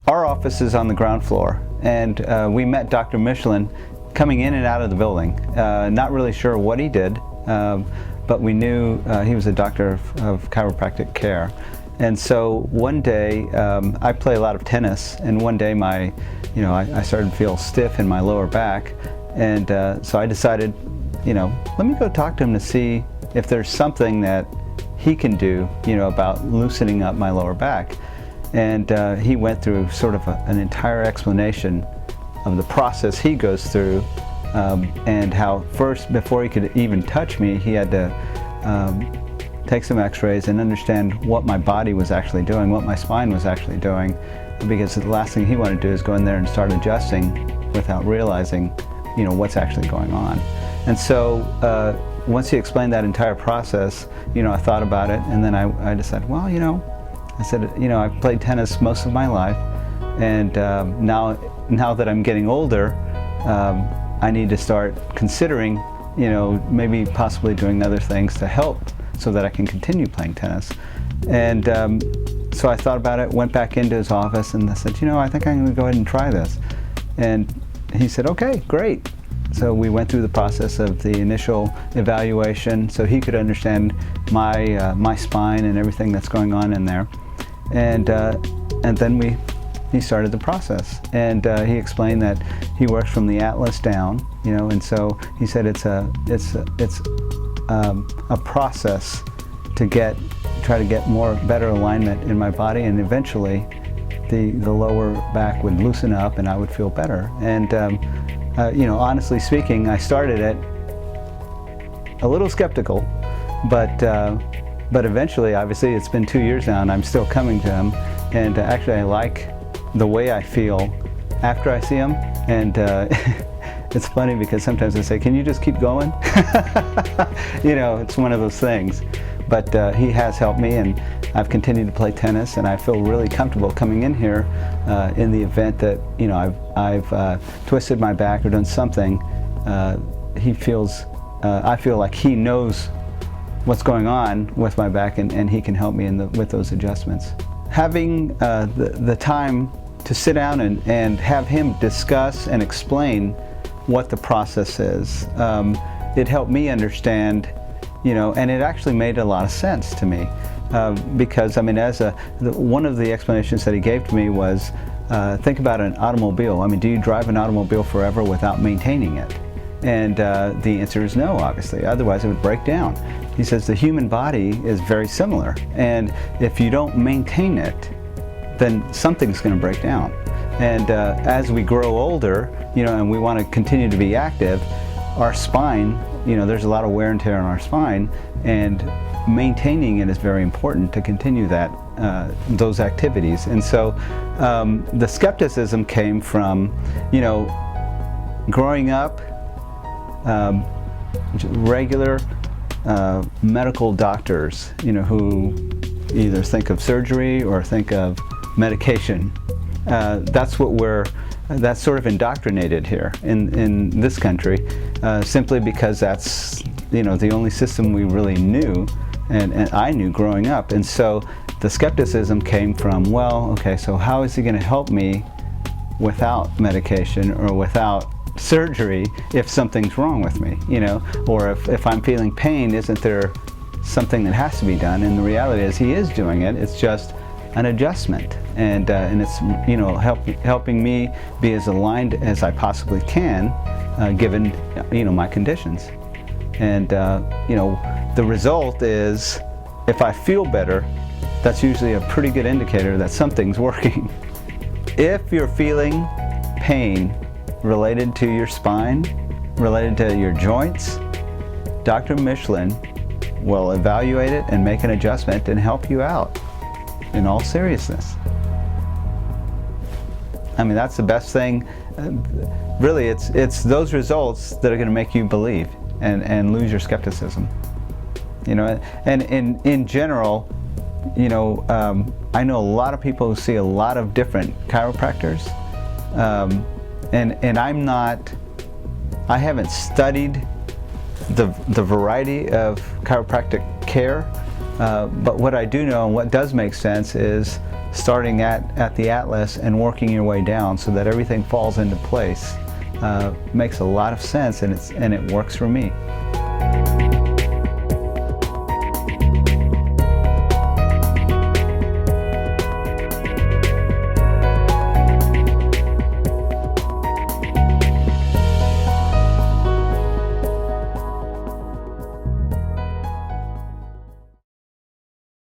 Our office is on the ground floor, and we met Dr. Michlin coming in and out of the building. Not really sure what he did, but we knew he was a doctor of chiropractic care. And so one day, I play a lot of tennis, and one day I started to feel stiff in my lower back, and so I decided, let me go talk to him to see if there's something that he can do, about loosening up my lower back. And he went through sort of an entire explanation of the process he goes through, and how first, before he could even touch me, he had to take some x-rays and understand what my body was actually doing, what my spine was actually doing, because the last thing he wanted to do is go in there and start adjusting without realizing, what's actually going on. And so once he explained that entire process, I thought about it, and then I decided, well, I said, I've played tennis most of my life, and now that I'm getting older, I need to start considering, maybe possibly doing other things to help so that I can continue playing tennis. And so I thought about it, went back into his office, and I said, I think I'm going to go ahead and try this. And he said, okay, great. So we went through the process of the initial evaluation so he could understand my spine and everything that's going on in there. And then he started the process, and he explained that he works from the atlas down, and so he said it's a process to try to get better alignment in my body, and eventually the lower back would loosen up and I would feel better. And honestly speaking, I started it a little skeptical, but eventually, obviously, it's been 2 years now, and I'm still coming to him. And actually, I like the way I feel after I see him. And it's funny because sometimes I say, "Can you just keep going?" It's one of those things. But he has helped me, and I've continued to play tennis, and I feel really comfortable coming in here in the event that I've twisted my back or done something. I feel like he knows what's going on with my back, and he can help me with those adjustments. Having the time to sit down and have him discuss and explain what the process is, it helped me understand, and it actually made a lot of sense to me, because one of the explanations that he gave to me was, think about an automobile. Do you drive an automobile forever without maintaining it? And the answer is no, obviously, otherwise it would break down. He says the human body is very similar, and if you don't maintain it, then something's going to break down. And as we grow older, and we want to continue to be active, our spine, there's a lot of wear and tear on our spine, and maintaining it is very important to continue those activities. And so the skepticism came from, growing up, regular medical doctors, who either think of surgery or think of medication. That's sort of indoctrinated here in this country, simply because that's the only system we really knew, and I knew growing up. And so the skepticism came from, well, okay, so how is he going to help me without medication or without surgery if something's wrong with me, or if I'm feeling pain, isn't there something that has to be done? And the reality is he is doing it. It's just an adjustment, and it's helping me be as aligned as I possibly can, given my conditions. And the result is, if I feel better, that's usually a pretty good indicator that something's working. If you're feeling pain related to your spine, related to your joints, Dr. Michlin will evaluate it and make an adjustment and help you out, in all seriousness. That's the best thing. Really, it's those results that are going to make you believe and lose your skepticism. And in general, I know a lot of people who see a lot of different chiropractors, and I haven't studied the variety of chiropractic care, but what I do know and what does make sense is starting at the atlas and working your way down so that everything falls into place makes a lot of sense, and it works for me.